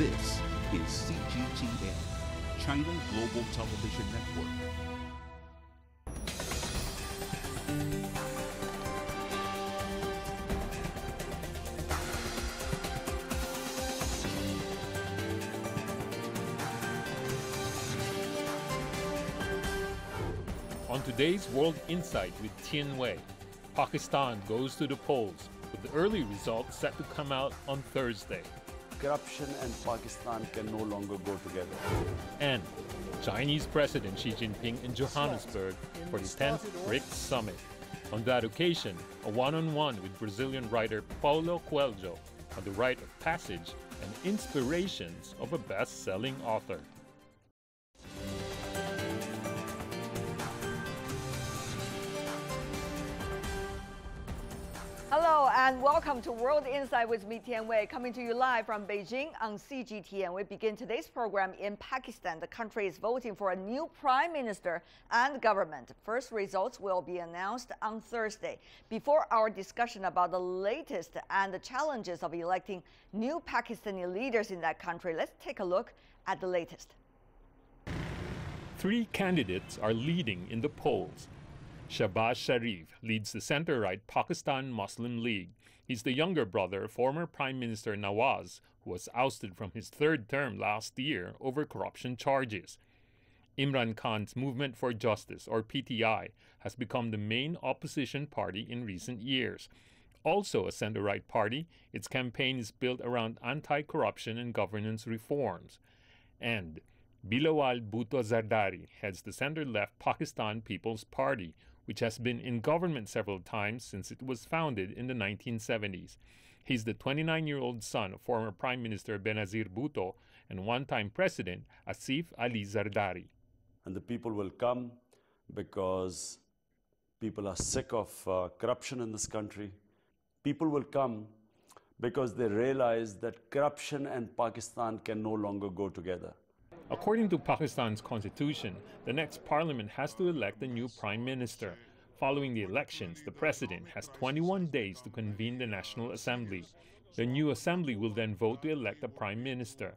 This is CGTN, China Global Television Network. On today's World Insight with Tian Wei, Pakistan goes to the polls, with the early results set to come out on Thursday. Corruption and Pakistan can no longer go together. And Chinese President Xi Jinping in Johannesburg for the 10th BRICS Summit. On that occasion, a one-on-one with Brazilian writer Paulo Coelho on the rite of passage and inspirations of a best-selling author. Hello and welcome to World Insight with me, Tian Wei, coming to you live from Beijing on CGTN. We begin today's program in Pakistan. The country is voting for a new prime minister and government. First results will be announced on Thursday. Before our discussion about the latest and the challenges of electing new Pakistani leaders in that country, let's take a look at the latest. 3 candidates are leading in the polls. Shahbaz Sharif leads the center-right Pakistan Muslim League. He's the younger brother of former Prime Minister Nawaz, who was ousted from his 3rd term last year over corruption charges. Imran Khan's Movement for Justice, or PTI, has become the main opposition party in recent years. Also a center-right party, its campaign is built around anti-corruption and governance reforms. And Bilawal Bhutto Zardari heads the center-left Pakistan People's Party, which has been in government several times since it was founded in the 1970s. He's the 29-year-old son of former Prime Minister Benazir Bhutto and one-time President Asif Ali Zardari. And the people will come because people are sick of corruption in this country. People will come because they realize that corruption and Pakistan can no longer go together. According to Pakistan's constitution, the next parliament has to elect a new prime minister. Following the elections, the president has 21 days to convene the National Assembly. The new assembly will then vote to elect a prime minister.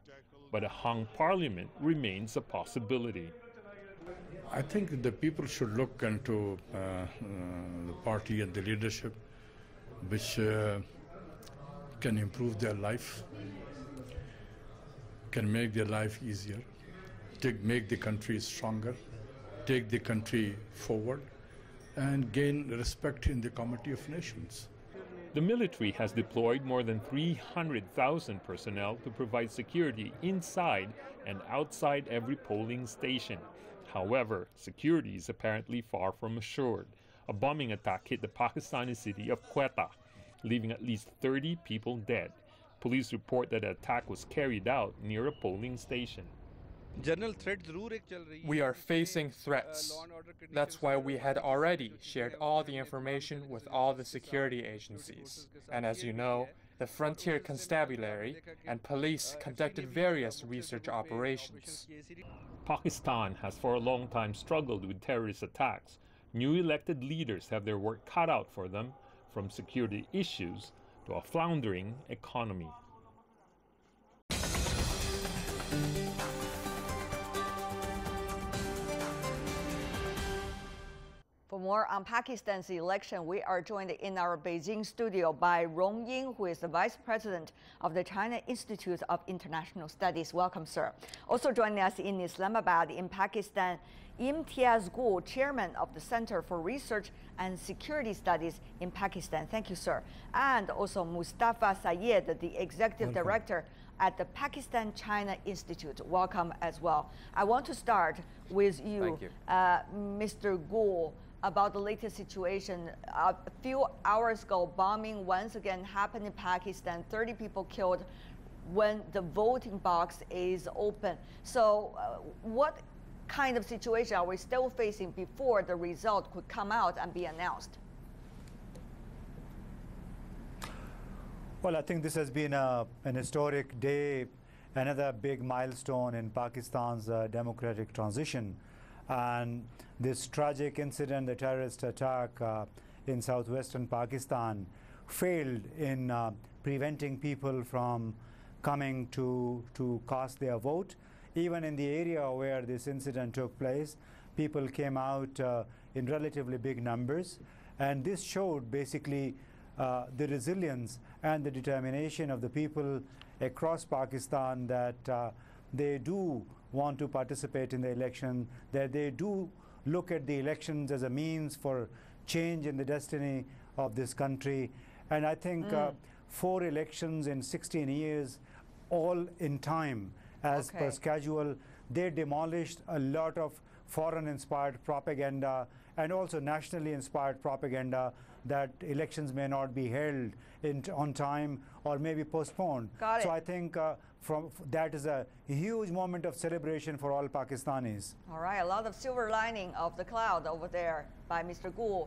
But a hung parliament remains a possibility. I think the people should look into the party and the leadership which can improve their life, can make their life easier, make the country stronger, take the country forward, and gain respect in the Committee of Nations. The military has deployed more than 300,000 personnel to provide security inside and outside every polling station. However, security is apparently far from assured. A bombing attack hit the Pakistani city of Quetta, leaving at least 30 people dead. Police report that the attack was carried out near a polling station. We are facing threats. That's why we had already shared all the information with all the security agencies. And as you know, the Frontier Constabulary and police conducted various research operations. Pakistan has for a long time struggled with terrorist attacks. New elected leaders have their work cut out for them, from security issues to a floundering economy. For more on Pakistan's election, we are joined in our Beijing studio by Rong Ying, who is the Vice President of the China Institute of International Studies. Welcome, sir. Also joining us in Islamabad in Pakistan, Imtiaz Gul, Chairman of the Center for Research and Security Studies in Pakistan. Thank you, sir. And also Mustafa Sayed, the Executive Director at the Pakistan China Institute. Welcome as well. I want to start with you, Mr. Gul, about the latest situation. A few hours ago, bombing once again happened in Pakistan, 30 people killed when the voting box is open. So what kind of situation are we still facing before the result could come out and be announced? Well, I think this has been an historic day, another big milestone in Pakistan's democratic transition. And this tragic incident, the terrorist attack in southwestern Pakistan, failed in preventing people from coming to cast their vote. Even in the area where this incident took place, people came out in relatively big numbers. And this showed basically the resilience and the determination of the people across Pakistan that they do want to participate in the election, that they do look at the elections as a means for change in the destiny of this country. And I think 4 elections in 16 years, all in time, as per schedule, they demolished a lot of foreign-inspired propaganda and also nationally inspired propaganda that elections may not be held on time or maybe postponed. Got it. So I think that is a huge moment of celebration for all Pakistanis. All right, a lot of silver lining of the cloud over there by Mr. Gu.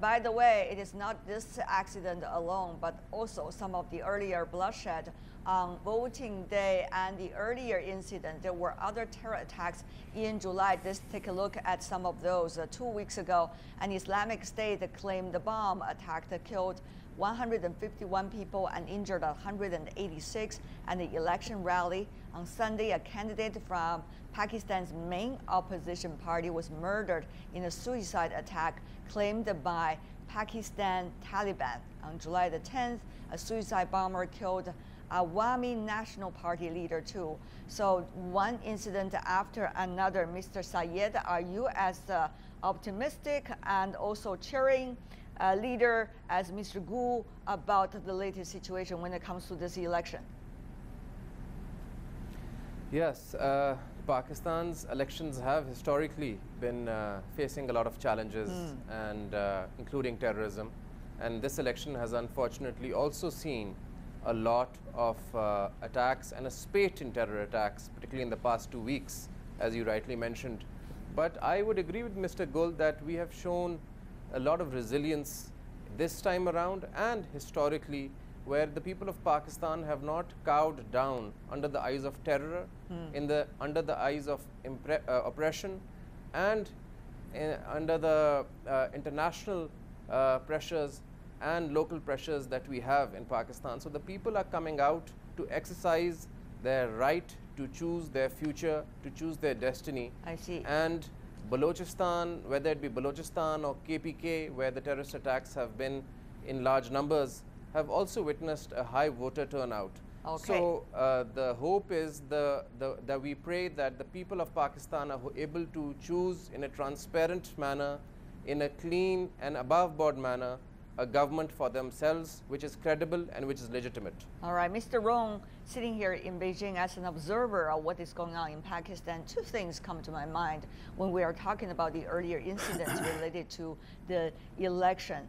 By the way, it is not this accident alone, but also some of the earlier bloodshed on voting day and the earlier incident. There were other terror attacks in July. Let's take a look at some of those. 2 weeks ago, an Islamic State claimed the bomb attack that killed 151 people and injured 186. And the election rally on Sunday, a candidate from Pakistan's main opposition party was murdered in a suicide attack claimed by Pakistan Taliban. On July the 10th, a suicide bomber killed Awami National Party leader too. So one incident after another. Mr. Sayed, are you as optimistic and also cheering leader as Mr. Gu about the latest situation when it comes to this election? Yes, Pakistan's elections have historically been facing a lot of challenges, and including terrorism. And this election has unfortunately also seen a lot of attacks and a spate in terror attacks, particularly in the past 2 weeks, as you rightly mentioned. But I would agree with Mr. Gul that we have shown a lot of resilience this time around and historically, where the people of Pakistan have not cowed down under the eyes of terror, under the eyes of oppression, and under the international pressures and local pressures that we have in Pakistan. So the people are coming out to exercise their right to choose their future, to choose their destiny. I see. And Balochistan, whether it be Balochistan or KPK, where the terrorist attacks have been in large numbers, have also witnessed a high voter turnout. Okay. So the hope is that we pray that the people of Pakistan are able to choose in a transparent manner, in a clean and above board manner, a government for themselves which is credible and which is legitimate. All right, Mr. Rong, sitting here in Beijing as an observer of what is going on in Pakistan, 2 things come to my mind when we are talking about the earlier incidents related to the election.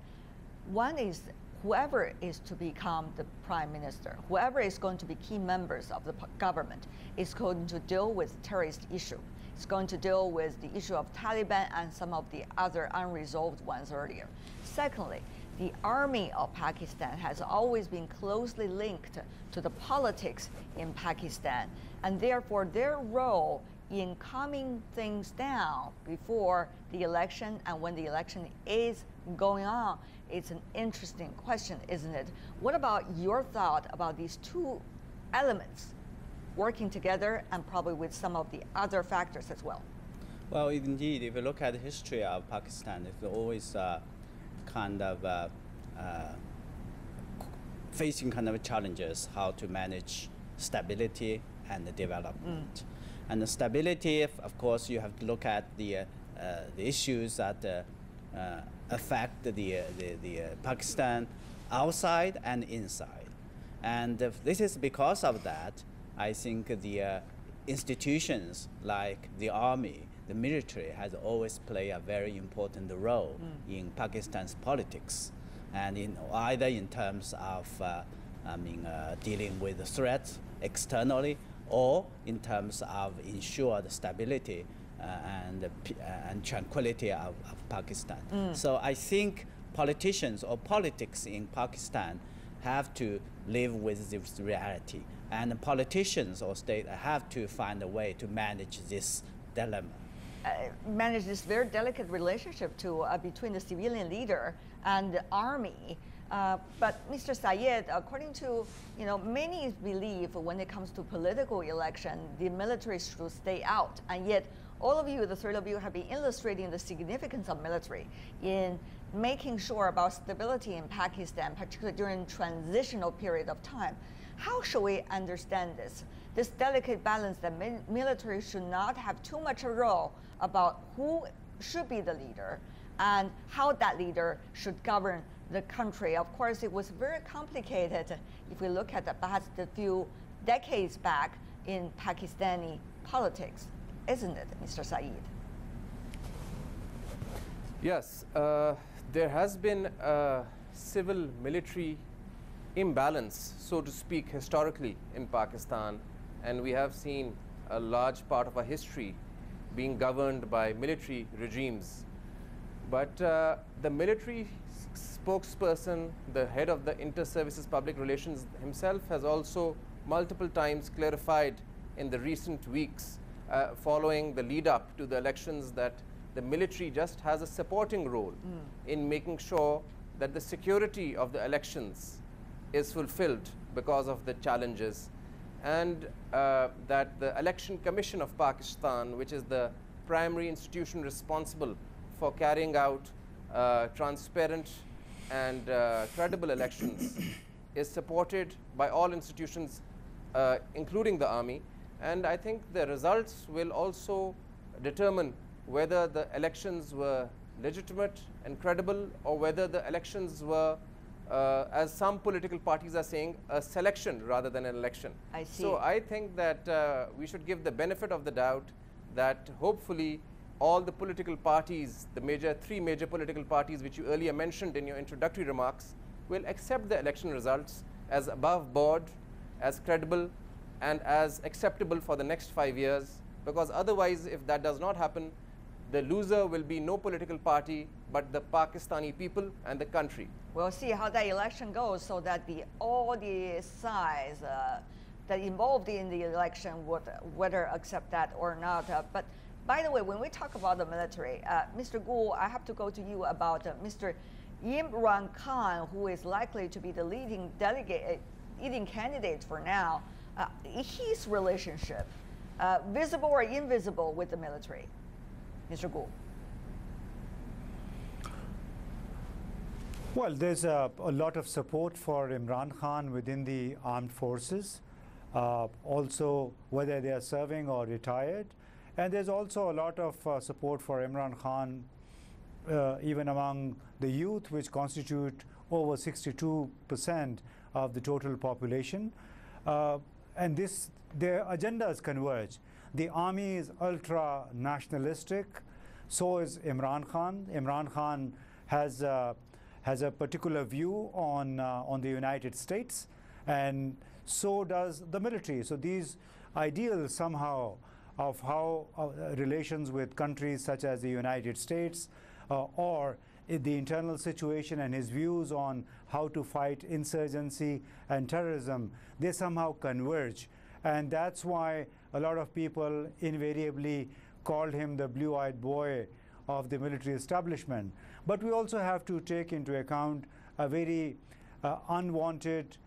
One is whoever is to become the prime minister, whoever is going to be key members of the government, is going to deal with terrorist issue. It's going to deal with the issue of Taliban and some of the other unresolved ones earlier. Secondly, the army of Pakistan has always been closely linked to the politics in Pakistan, and therefore their role in calming things down before the election and when the election is going on, it's an interesting question, isn't it? What about your thought about these 2 elements working together and probably with some of the other factors as well? Well, indeed, if you look at the history of Pakistan, it's always kind of facing kind of challenges, how to manage stability and development. And the stability, of course, you have to look at the issues that affect the Pakistan outside and inside. And this is because of that, I think the institutions like the army, the military has always played a very important role in Pakistan's politics, and either in terms of dealing with the threats externally, or in terms of ensure the stability and tranquility of Pakistan. So I think politicians or politics in Pakistan have to live with this reality, and politicians or state have to find a way to manage this dilemma. Manage this very delicate relationship between the civilian leader and the army. But Mr. Sayed, according to many believe when it comes to political election, the military should stay out, and yet all of you, the three of you, have been illustrating the significance of military in making sure about stability in Pakistan, particularly during transitional period of time. How should we understand this delicate balance that military should not have too much a role about who should be the leader and how that leader should govern the country? Of course, it was very complicated if we look at perhaps the few decades back in Pakistani politics, isn't it, Mr. Saeed? Yes, there has been a civil-military imbalance, so to speak, historically in Pakistan, and we have seen a large part of our history being governed by military regimes. But the military spokesperson, the head of the Inter-Services Public Relations himself, has also multiple times clarified in the recent weeks following the lead-up to the elections that the military just has a supporting role in making sure that the security of the elections is fulfilled because of the challenges, and that the Election Commission of Pakistan, which is the primary institution responsible for carrying out transparent and credible elections, is supported by all institutions, including the army. And I think the results will also determine whether the elections were legitimate and credible, or whether the elections were, as some political parties are saying, a selection rather than an election. I see. So I think that we should give the benefit of the doubt that hopefully all the political parties, the three major political parties which you earlier mentioned in your introductory remarks, will accept the election results as above board, as credible, and as acceptable for the next 5 years. Because otherwise, if that does not happen, the loser will be no political party but the Pakistani people and the country. We'll see how that election goes, so that all the sides that involved in the election would whether accept that or not. But by the way, when we talk about the military, Mr. Gu, I have to go to you about Mr. Imran Khan, who is likely to be the leading candidate for now. His relationship, visible or invisible, with the military, Mr. Gu? Well, there's a lot of support for Imran Khan within the armed forces, also whether they are serving or retired. And there's also a lot of support for Imran Khan even among the youth, which constitute over 62% of the total population. And their agendas converge. The army is ultra-nationalistic, so is Imran Khan. Imran Khan has a particular view on the United States, and so does the military. So these ideals somehow of how relations with countries such as the United States or the internal situation and his views on how to fight insurgency and terrorism, they somehow converge. And that's why a lot of people invariably called him the blue-eyed boy of the military establishment. But we also have to take into account a very unwanted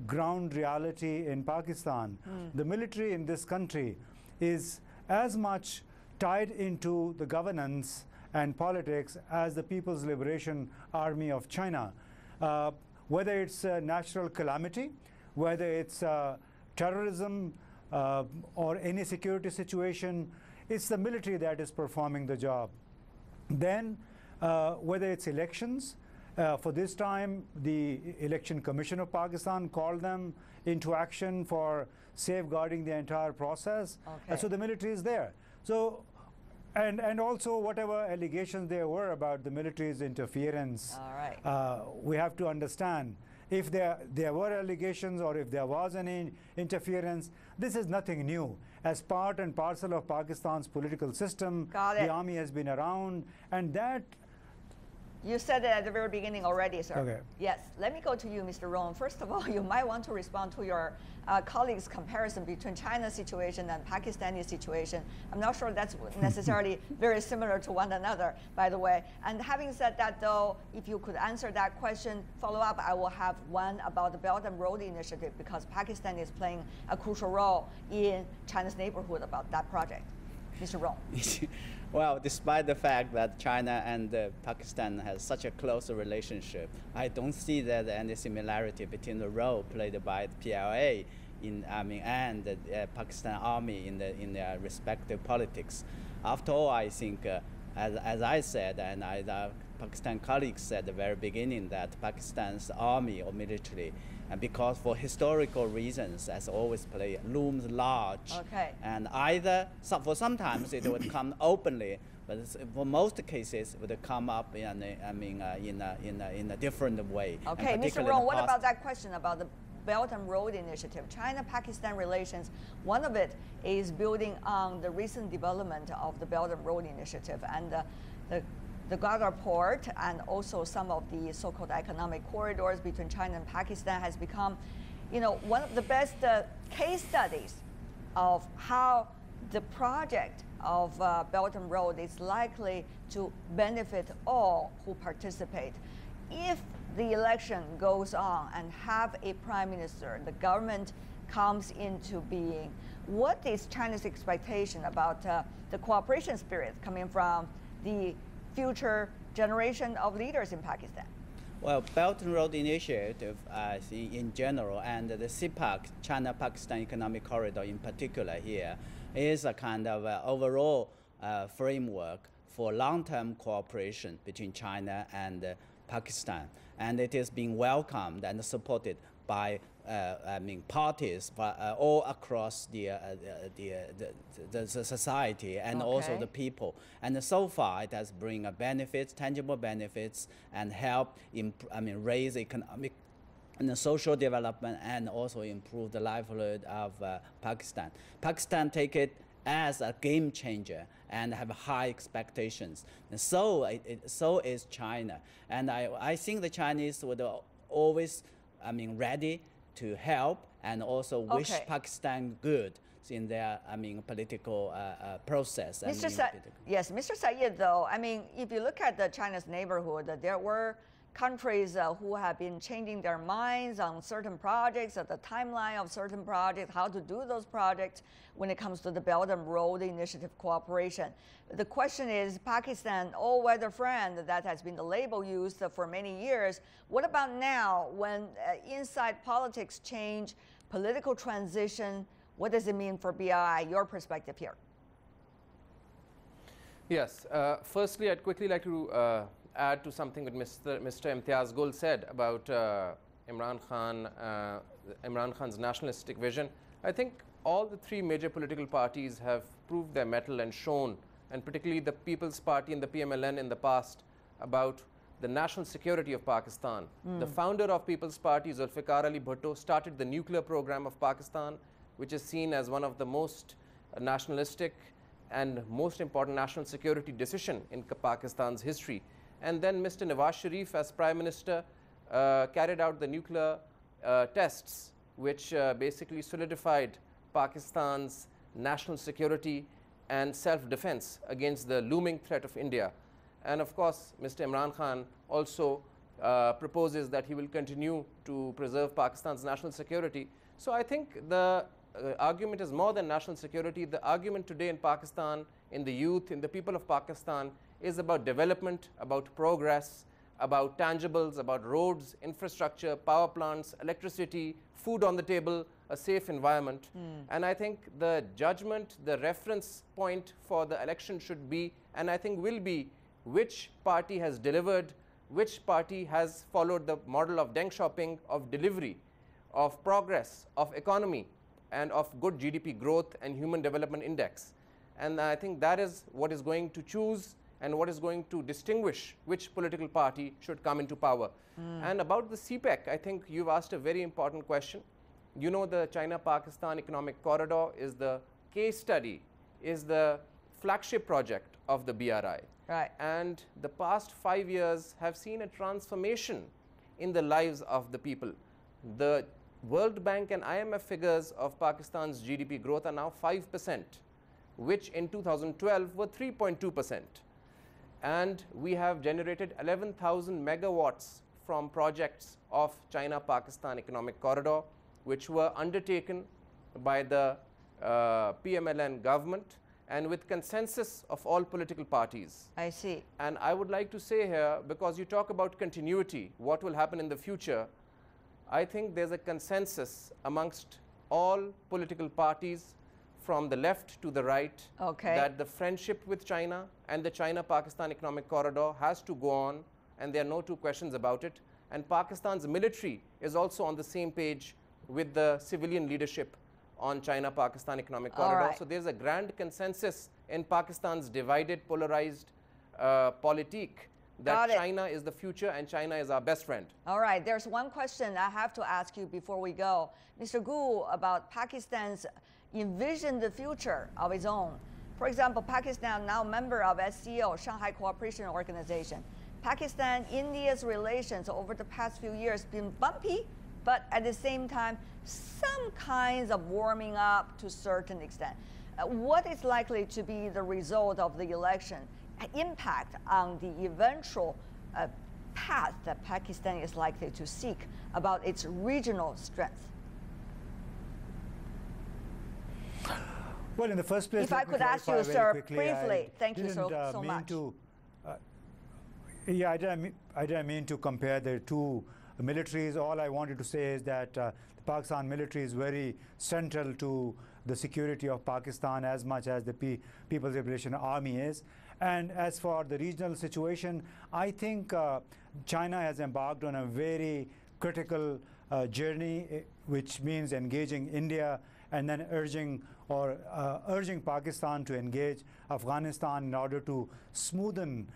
ground reality in Pakistan. The military in this country is as much tied into the governance and politics as the People's Liberation Army of China. Whether it's a natural calamity, whether it's terrorism or any security situation, it's the military that is performing the job. Then whether it's elections, for this time the Election Commission of Pakistan called them into action for safeguarding the entire process. So the military is there. So and also whatever allegations there were about the military's interference, we have to understand if there were allegations or if there was any interference, this is nothing new. As part and parcel of Pakistan's political system, the army has been around, and that You said it at the very beginning already, sir. Okay. Yes. Let me go to you, Mr. Rong. First of all, you might want to respond to your colleagues' comparison between China's situation and Pakistani situation. I'm not sure that's necessarily very similar to one another, by the way. And having said that, though, if you could answer that question, follow up, I will have one about the Belt and Road Initiative, because Pakistan is playing a crucial role in China's neighborhood about that project. Mr. Rong. Well, despite the fact that China and Pakistan has such a close relationship, I don't see that any similarity between the role played by the PLA and the Pakistan Army in their respective politics. After all, I think, as I said, and our Pakistan colleagues said at the very beginning, that Pakistan's army or military, and because for historical reasons, has always looms large. Okay. And for sometimes it would come openly, but for most cases it would come up in a different way. Okay, Mr. Rong, what about that question about the Belt and Road Initiative? China-Pakistan relations, one of it is building on the recent development of the Belt and Road Initiative and the Gagar port, and also some of the so-called economic corridors between China and Pakistan has become, one of the best case studies of how the project of Belt and Road is likely to benefit all who participate. If the election goes on and have a prime minister, the government comes into being, what is China's expectation about the cooperation spirit coming from the future generation of leaders in Pakistan? Well, Belt and Road Initiative, I think in general, and the CPAC, China-Pakistan Economic Corridor in particular here, is a kind of overall framework for long-term cooperation between China and Pakistan. And it is being welcomed and supported by parties all across the society and also the people. And so far, it has bring benefits, tangible benefits, and help raise economic and social development, and also improve the livelihood of Pakistan. Pakistan take it as a game changer and have high expectations. And so is China. And I think the Chinese would always, ready to help and also wish Pakistan good in their, political process. Yes, Mr. Syed, though, if you look at China's neighborhood, there were countries who have been changing their minds on certain projects, at the timeline of certain projects, how to do those projects when it comes to the Belt and Road Initiative cooperation. The question is, Pakistan, all-weather friend, that has been the label used for many years. What about now, when inside politics change, political transition, what does it mean for BRI, your perspective here? Yes, firstly, I'd quickly like to add to something that Mr. Imtiaz Gul said about Imran Khan's nationalistic vision. I think all the three major political parties have proved their mettle and shown, and particularly the People's Party and the PMLN in the past, about the national security of Pakistan. The founder of People's Party, Zulfikar Ali Bhutto, started the nuclear program of Pakistan, which is seen as one of the most nationalistic and most important national security decision in Pakistan's history. And then Mr. Nawaz Sharif, as Prime Minister, carried out the nuclear tests, which basically solidified Pakistan's national security and self-defense against the looming threat of India. And of course, Mr. Imran Khan also proposes that he will continue to preserve Pakistan's national security. So I think the argument is more than national security. The argument today in Pakistan, in the youth, in the people of Pakistan, is about development, about progress, about tangibles, about roads, infrastructure, power plants, electricity, food on the table, a safe environment. And I think the judgment, the reference point for the election should be, and I think will be, which party has delivered, which party has followed the model of Deng Xiaoping, of delivery, of progress, of economy, and of good GDP growth and human development index. And I think that is what is going to choose and what is going to distinguish which political party should come into power. And about the CPEC, I think you've asked a very important question. You know, the China-Pakistan Economic Corridor is the case study, is the flagship project of the BRI. Right. And the past 5 years have seen a transformation in the lives of the people. The World Bank and IMF figures of Pakistan's GDP growth are now 5%, which in 2012 were 3.2%. And we have generated 11,000 megawatts from projects of China-Pakistan Economic Corridor, which were undertaken by the PMLN government and with consensus of all political parties. I see. And I would like to say here, because you talk about continuity, what will happen in the future, I think there's a consensus amongst all political parties from the left to the right that the friendship with China and the China-Pakistan Economic Corridor has to go on, and there are no two questions about it. And Pakistan's military is also on the same page with the civilian leadership on China-Pakistan Economic Corridor. So there's a grand consensus in Pakistan's divided, polarized politique that China is the future and China is our best friend. All right, there's one question I have to ask you before we go. Mr. Gu, about Pakistan's envisioned future of its own. For example, Pakistan now member of SCO, Shanghai Cooperation Organization. Pakistan, India's relations over the past few years been bumpy, but at the same time, some kinds of warming up to a certain extent. What is likely to be the result of the election, impact on the eventual path that Pakistan is likely to seek about its regional strength? Well, in the first place, if I could ask you, sir, briefly, thank you so much. Yeah, I didn't mean to compare the two militaries. All I wanted to say is that the Pakistan military is very central to the security of Pakistan as much as the People's Liberation Army is. And as for the regional situation, I think China has embarked on a very critical journey, which means engaging India and then urging Pakistan to engage Afghanistan in order to smoothen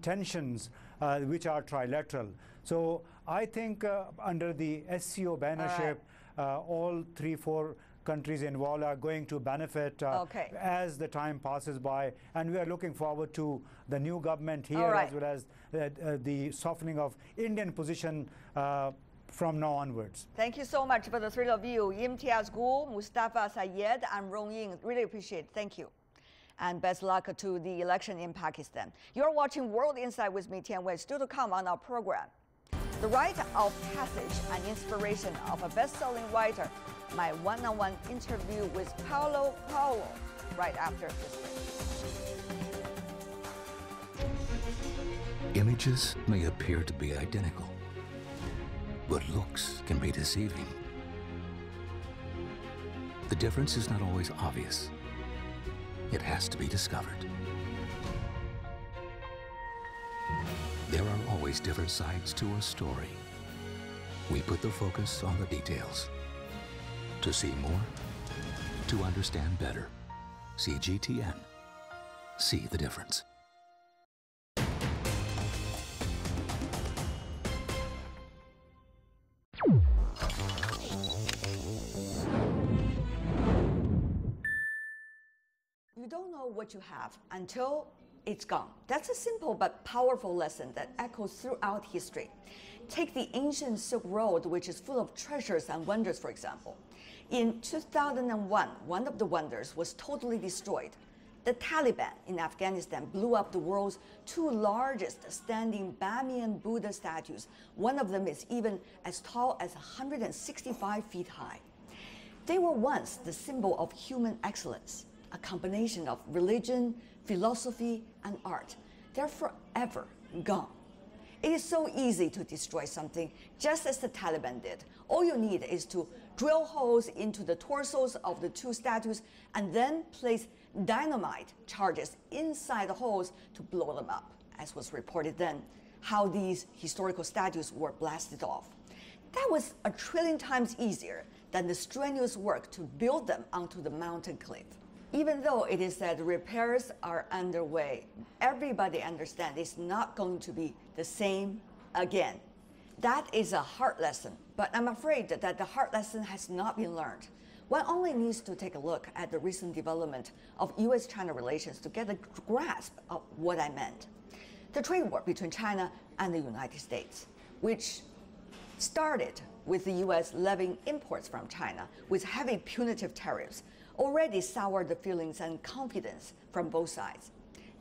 tensions which are trilateral. So I think under the SCO bannership, all 3-4 countries involved are going to benefit as the time passes by, and we are looking forward to the new government here as well as the softening of Indian position from now onwards. Thank you so much for the three of you, Imtiaz Gul, Mustafa Sayed, and Rong Ying. Really appreciate it. Thank you. And best luck to the election in Pakistan. You're watching World Insight with me, Tian Wei. Still to come on our program. The rite of passage and inspiration of a best-selling writer. My one-on-one interview with Paulo Coelho right after this break. Images may appear to be identical, but looks can be deceiving. The difference is not always obvious. It has to be discovered. There are always different sides to a story. We put the focus on the details. To see more, to understand better. CGTN. See the difference. You don't know what you have until it's gone. That's a simple but powerful lesson that echoes throughout history. Take the ancient Silk Road, which is full of treasures and wonders, for example. In 2001, one of the wonders was totally destroyed. The Taliban in Afghanistan blew up the world's 2 largest standing Bamiyan Buddha statues. One of them is even as tall as 165 feet high. They were once the symbol of human excellence, a combination of religion, philosophy, and art. They're forever gone. It is so easy to destroy something, just as the Taliban did. All you need is to drill holes into the torsos of the 2 statues and then place dynamite charges inside the holes to blow them up, as was reported then, how these historical statues were blasted off. That was 1 trillion times easier than the strenuous work to build them onto the mountain cliff. Even though it is said repairs are underway, everybody understands it's not going to be the same again. That is a hard lesson, but I'm afraid that the hard lesson has not been learned. One only needs to take a look at the recent development of US-China relations to get a grasp of what I meant. The trade war between China and the United States, which started with the US levying imports from China with heavy punitive tariffs, already soured the feelings and confidence from both sides.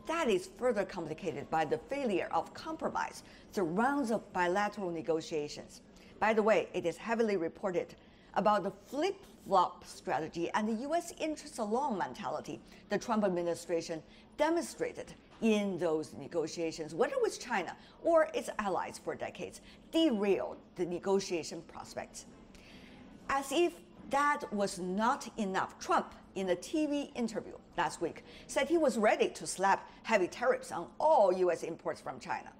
That is further complicated by the failure of compromise through rounds of bilateral negotiations. By the way, it is heavily reported about the flip-flop strategy and the US interest alone mentality the Trump administration demonstrated in those negotiations, whether with China or its allies for decades, derailed the negotiation prospects. As if that was not enough, Trump, in a TV interview last week, said he was ready to slap heavy tariffs on all US imports from China.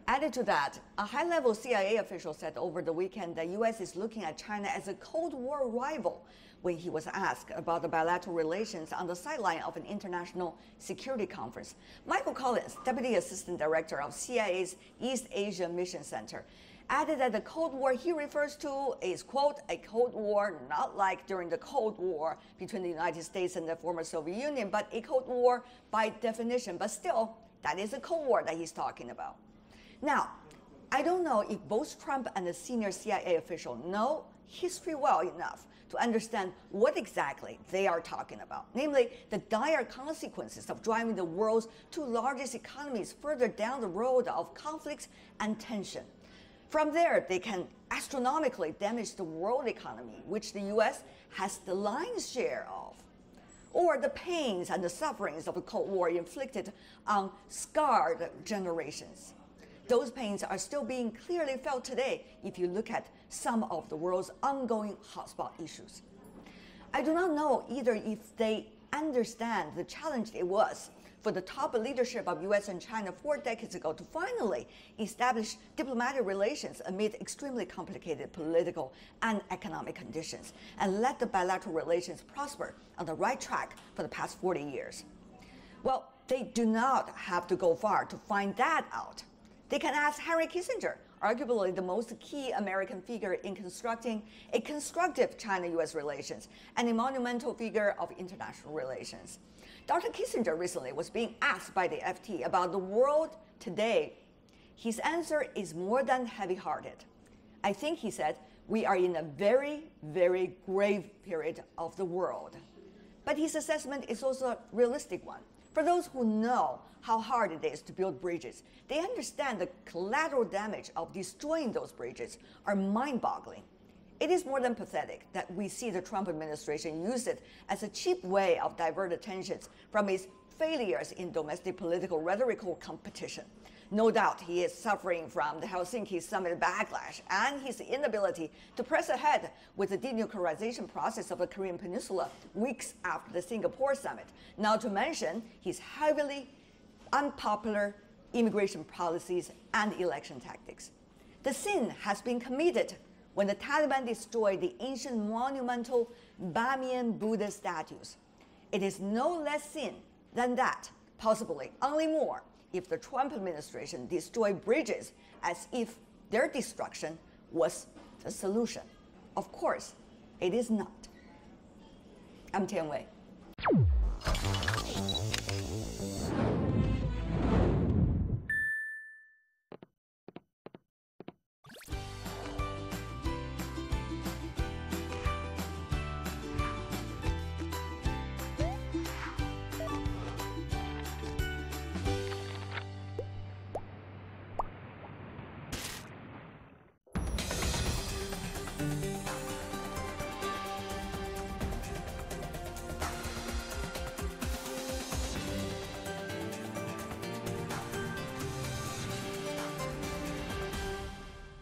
Added to that, a high-level CIA official said over the weekend that US is looking at China as a Cold War rival when he was asked about the bilateral relations on the sideline of an international security conference. Michael Collins, Deputy Assistant Director of CIA's East Asia Mission Center, added that the Cold War he refers to is, quote, a Cold War not like during the Cold War between the United States and the former Soviet Union, but a Cold War by definition. But still, that is a Cold War that he's talking about. Now, I don't know if both Trump and the senior CIA official know history well enough to understand what exactly they are talking about, namely the dire consequences of driving the world's two largest economies further down the road of conflicts and tension. From there, they can astronomically damage the world economy, which the US has the lion's share of, or the pains and the sufferings of the Cold War inflicted on scarred generations. Those pains are still being clearly felt today if you look at some of the world's ongoing hotspot issues. I do not know either if they understand the challenge it was for the top leadership of US and China 4 decades ago to finally establish diplomatic relations amid extremely complicated political and economic conditions and let the bilateral relations prosper on the right track for the past 40 years. Well, they do not have to go far to find that out. They can ask Henry Kissinger, arguably the most key American figure in constructing a constructive China-US relations and a monumental figure of international relations. Dr. Kissinger recently was being asked by the FT about the world today. His answer is more than heavy-hearted. I think he said, we are in a very, very grave period of the world. But his assessment is also a realistic one. For those who know how hard it is to build bridges, they understand the collateral damage of destroying those bridges are mind-boggling. It is more than pathetic that we see the Trump administration use it as a cheap way of divert attentions from its failures in domestic political rhetorical competition. No doubt he is suffering from the Helsinki summit backlash and his inability to press ahead with the denuclearization process of the Korean Peninsula weeks after the Singapore summit, not to mention his heavily unpopular immigration policies and election tactics. The sin has been committed when the Taliban destroyed the ancient monumental Bamiyan Buddha statues. It is no less sin than that, possibly only more, if the Trump administration destroyed bridges as if their destruction was the solution. Of course, it is not. I'm Tian Wei.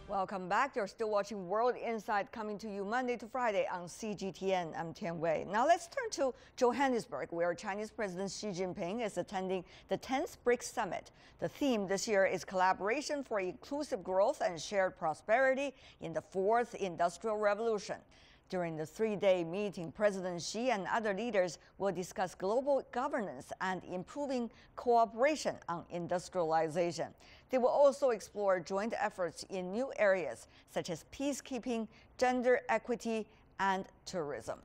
Welcome back. You're still watching World Insight, coming to you Monday to Friday on CGTN. I'm Tian Wei. Now let's turn to Johannesburg, where Chinese President Xi Jinping is attending the 10th BRICS Summit. The theme this year is collaboration for inclusive growth and shared prosperity in the fourth industrial revolution. During the 3-day meeting, President Xi and other leaders will discuss global governance and improving cooperation on industrialization. They will also explore joint efforts in new areas such as peacekeeping, gender equity, and tourism.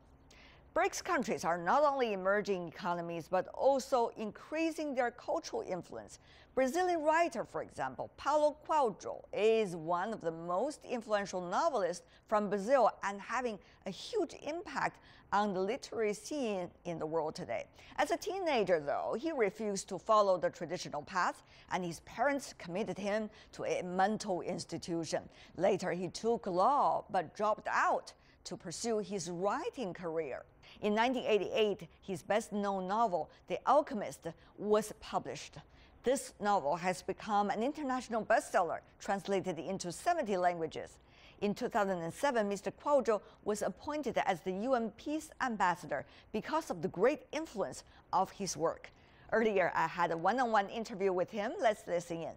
BRICS countries are not only emerging economies, but also increasing their cultural influence. Brazilian writer, for example, Paulo Coelho, is one of the most influential novelists from Brazil and having a huge impact on the literary scene in the world today. As a teenager, though, he refused to follow the traditional path, and his parents committed him to a mental institution. Later, he took law, but dropped out to pursue his writing career. In 1988, his best-known novel, The Alchemist, was published. This novel has become an international bestseller, translated into 70 languages. In 2007, Mr. Coelho was appointed as the UN Peace Ambassador because of the great influence of his work. Earlier, I had a one-on-one interview with him. Let's listen in.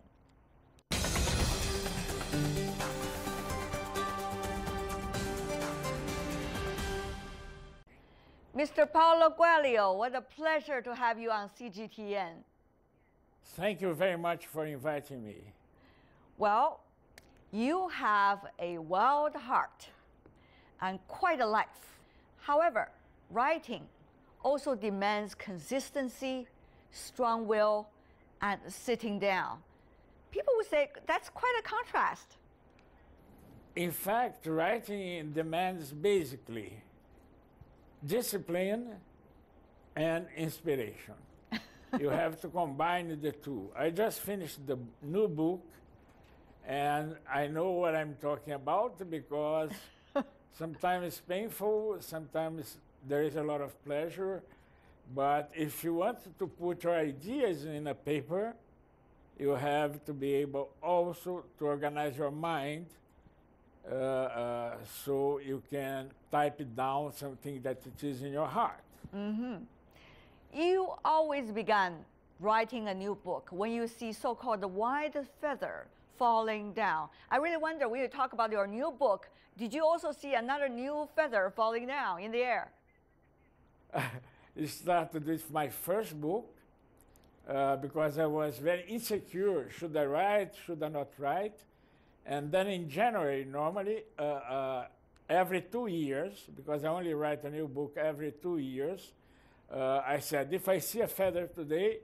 Mr. Paulo Coelho, what a pleasure to have you on CGTN. Thank you very much for inviting me. Well, you have a wild heart and quite a life. However, writing also demands consistency, strong will, and sitting down. People would say that's quite a contrast. In fact, writing demands basically discipline and inspiration. You have to combine the two. I just finished the new book, and I know what I'm talking about because sometimes it's painful, sometimes there is a lot of pleasure, but if you want to put your ideas in a paper, you have to be able also to organize your mind so you can type it down, something that it is in your heart. Mm-hmm. You always began writing a new book when you see so-called the white feather falling down. I really wonder, when you talk about your new book, did you also see another new feather falling down in the air? It started with my first book because I was very insecure. Should I write? Should I not write? And then in January, normally, every 2 years, because I only write a new book every 2 years, I said, if I see a feather today,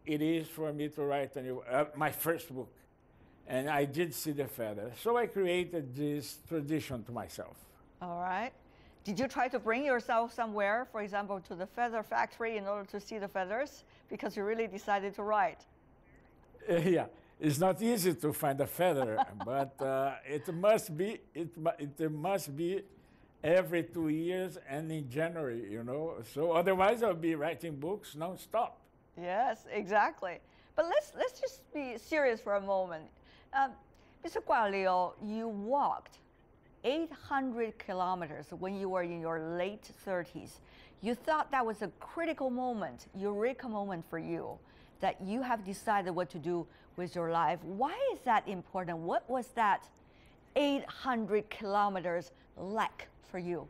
it is for me to write my first book. And I did see the feather. So I created this tradition to myself. All right. Did you try to bring yourself somewhere, for example, to the feather factory in order to see the feathers? Because you really decided to write. Yeah. It's not easy to find a feather, but it must be every 2 years and in January, you know. So otherwise I'll be writing books non-stop. Yes, exactly. But let's just be serious for a moment. Mr. Coelho, you walked 800 kilometers when you were in your late 30s. You thought that was a critical moment, eureka moment for you, that you have decided what to do with your life. Why is that important? What was that 800 kilometers like for you?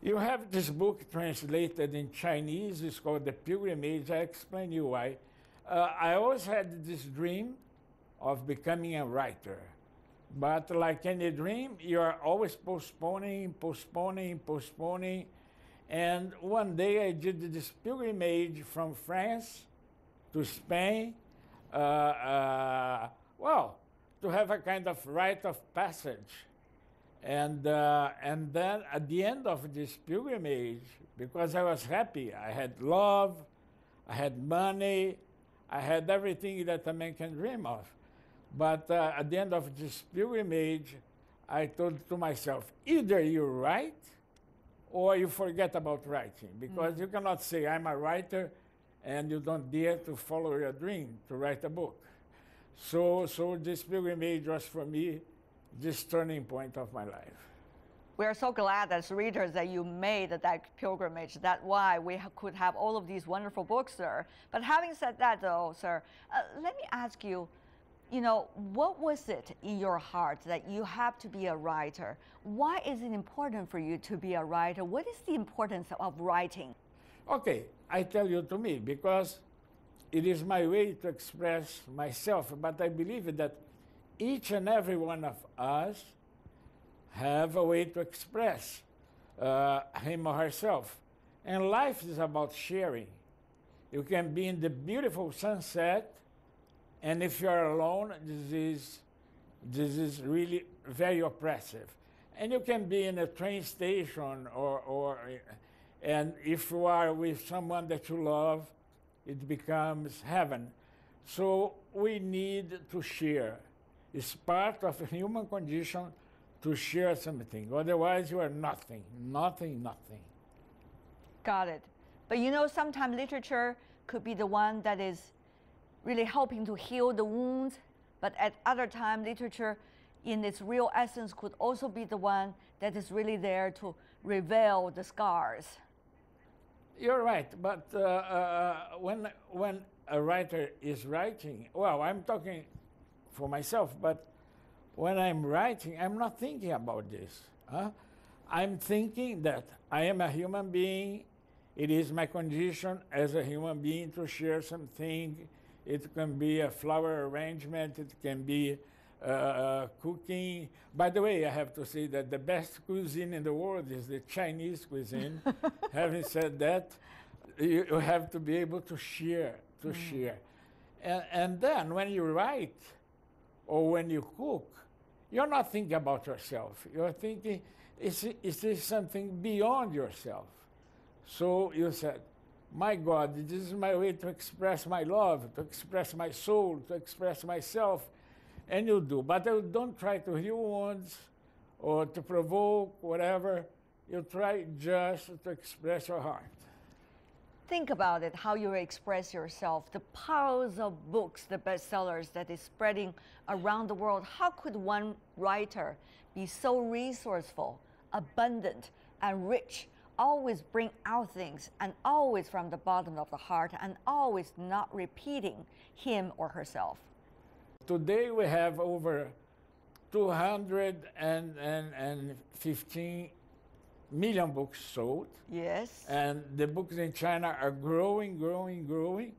You have this book translated in Chinese. It's called The Pilgrimage. I explain you why. I always had this dream of becoming a writer. But like any dream, you are always postponing. And one day I did this pilgrimage from France to Spain, well, to have a kind of rite of passage. And then at the end of this pilgrimage, because I was happy, I had love, I had money, I had everything that a man can dream of. But at the end of this pilgrimage, I told to myself, either you write or you forget about writing, because you cannot say, I'm a writer, and you don't dare to follow your dream to write a book. So this pilgrimage was for me this turning point of my life. We are so glad as readers that you made that pilgrimage. That's why we could have all of these wonderful books, sir. But having said that, though, sir, let me ask you, you know, what was it in your heart that you have to be a writer? Why is it important for you to be a writer? What is the importance of writing? Okay, I tell you to me, because it is my way to express myself, but I believe that each and every one of us have a way to express. him or herself. And life is about sharing. You can be in the beautiful sunset, and if you're alone, this is really very oppressive. And you can be in a train station, and if you are with someone that you love, it becomes heaven. So we need to share. It's part of the human condition to share something. Otherwise, you are nothing, nothing, nothing. Got it. But you know, sometimes literature could be the one that is really helping to heal the wounds, but at other times, literature in its real essence could also be the one that is really there to reveal the scars. You're right, but when a writer is writing, well, I'm talking for myself, but when I'm writing, I'm not thinking about this. I'm thinking that I am a human being. It is my condition as a human being to share something. It can be a flower arrangement. It can be cooking. By the way, I have to say that the best cuisine in the world is the Chinese cuisine. Having said that, you have to be able to share, share. And then when you write or when you cook, you're not thinking about yourself. You're thinking, is this something beyond yourself? So you said, my God, this is my way to express my love, to express my soul, to express myself. And you do. But you don't try to heal wounds or to provoke, whatever. You try just to express your heart. Think about it, how you express yourself, the piles of books, the bestsellers that is spreading around the world. How could one writer be so resourceful, abundant, and rich, always bring out things, and always from the bottom of the heart, and always not repeating him or herself? Today we have over 215 million books sold. Yes. And the books in China are growing, growing, growing.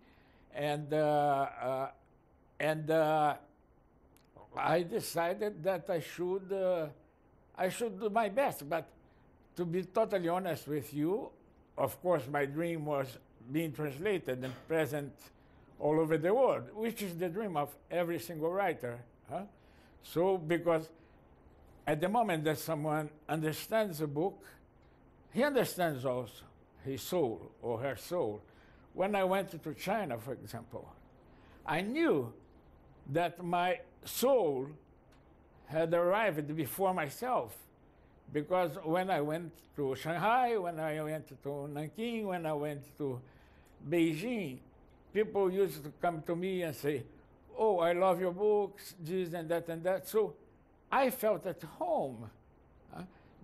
And I decided that I should do my best. But to be totally honest with you, of course, my dream was being translated and present all over the world, which is the dream of every single writer. So, because at the moment that someone understands a book, he understands also his soul or her soul. When I went to China, for example, I knew that my soul had arrived before myself. Because when I went to Shanghai, when I went to Nanking, when I went to Beijing, people used to come to me and say, oh, I love your books, this and that and that. So I felt at home.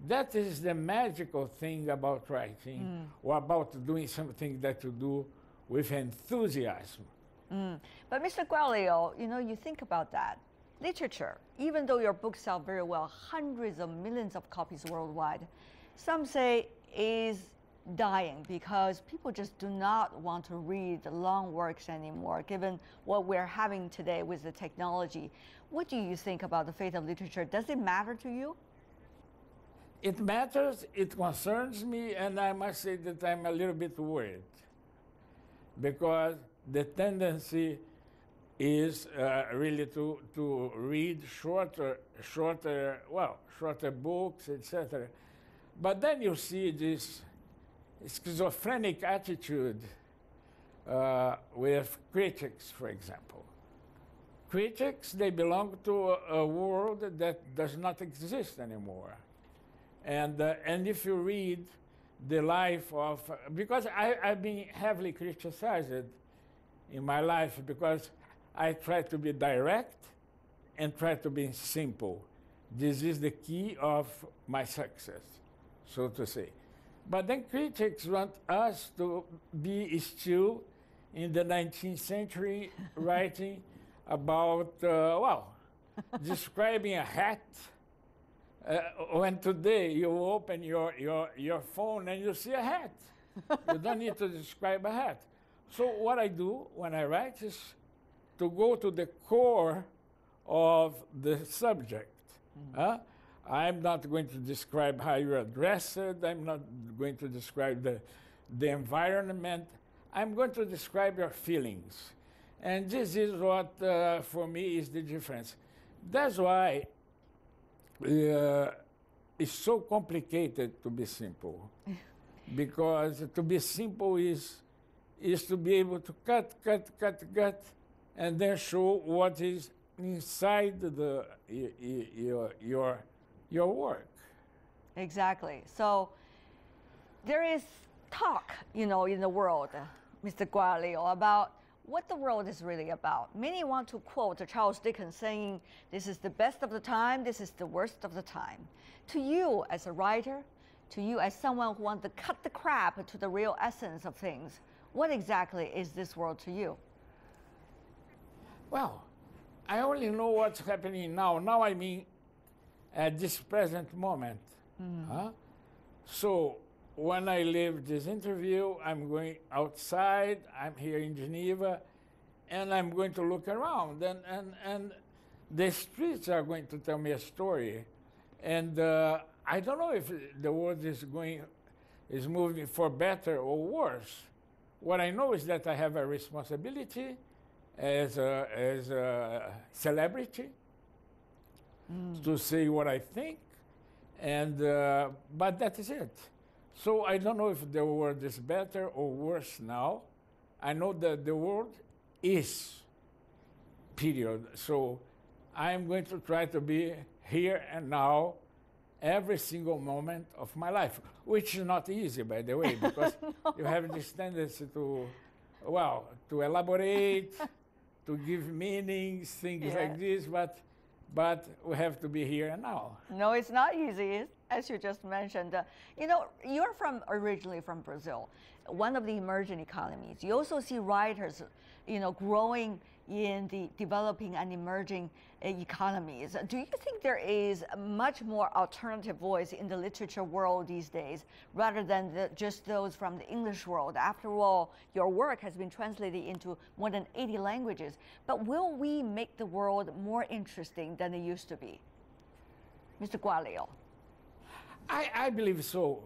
That is the magical thing about writing or about doing something that you do with enthusiasm. But Mr. Coelho, you know, you think about that. Literature, even though your books sell very well, hundreds of millions of copies worldwide, some say is dying because people just do not want to read the long works anymore, given what we're having today with the technology. What do you think about the fate of literature? Does it matter to you? It matters, it concerns me, and I must say that I'm a little bit worried because the tendency is really to read shorter books, etc. But then you see this schizophrenic attitude with critics, for example. Critics, they belong to a world that does not exist anymore. And if you read the life of, because I've been heavily criticized in my life because I try to be direct and try to be simple. This is the key of my success, so to say. But then critics want us to be still in the 19th century writing about, describing a hat. When today you open your phone and you see a hat. You don't need to describe a hat. So what I do when I write is to go to the core of the subject. I'm not going to describe how you are dressed. I'm not going to describe the environment. I'm going to describe your feelings. And this is what, for me, is the difference. That's why it's so complicated to be simple. Because to be simple is to be able to cut, and then show what is inside your work. Exactly. So there is talk, in the world, Mr. Gualio, about what the world is really about. Many want to quote Charles Dickens saying, "This is the best of the time, this is the worst of the time." To you as a writer, to you as someone who wants to cut the crap to the real essence of things, what exactly is this world to you? Well, I only know what's happening now. Now I mean at this present moment. So when I leave this interview, I'm going outside, I'm here in Geneva, and I'm going to look around, and the streets are going to tell me a story. And I don't know if the world is moving for better or worse. What I know is that I have a responsibility as a celebrity to say what I think, and but that is it. So I don't know if the world is better or worse now. I know that the world is, period. So I'm going to try to be here and now every single moment of my life, which is not easy, by the way, because you have this tendency to elaborate, to give meanings, things like this, but we have to be here and now. No, it's not easy, as you just mentioned. You're originally from Brazil, one of the emerging economies. You also see writers, growing in the developing and emerging economies. Do you think there is a much more alternative voice in the literature world these days, rather than just those from the English world? After all, your work has been translated into more than 80 languages. But will we make the world more interesting than it used to be? Mr. Gualio. I believe so.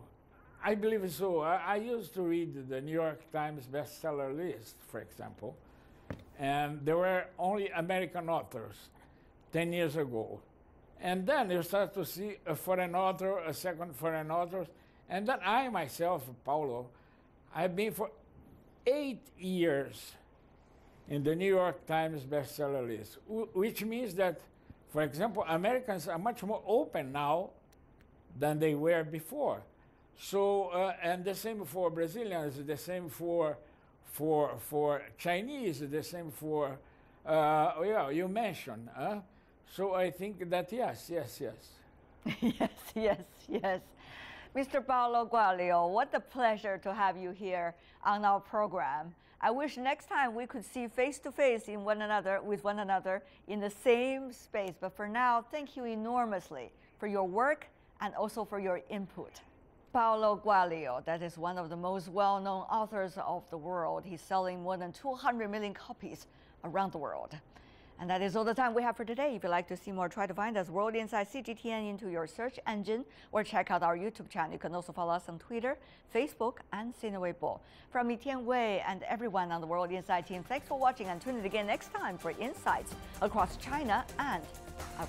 I believe so. I used to read the New York Times bestseller list, for example, and there were only American authors 10 years ago. And then you start to see a foreign author, a second foreign author, and then I myself, Paulo, I've been for 8 years in the New York Times bestseller list, which means that, for example, Americans are much more open now than they were before. So, and the same for Brazilians, the same for Chinese, the same for, you mentioned. So I think that yes. Yes. Mr. Paulo Coelho, what a pleasure to have you here on our program. I wish next time we could see face to face with one another in the same space. But for now, thank you enormously for your work and also for your input. Paulo Coelho, that is one of the most well-known authors of the world. He's selling more than 200 million copies around the world. And that is all the time we have for today. If you'd like to see more, try to find us World Insight CGTN into your search engine, or check out our YouTube channel. You can also follow us on Twitter, Facebook, and Sina Weibo. From Mi Tian Wei and everyone on the World Insight team, thanks for watching, and tune in again next time for insights across China and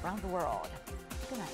around the world. Good night.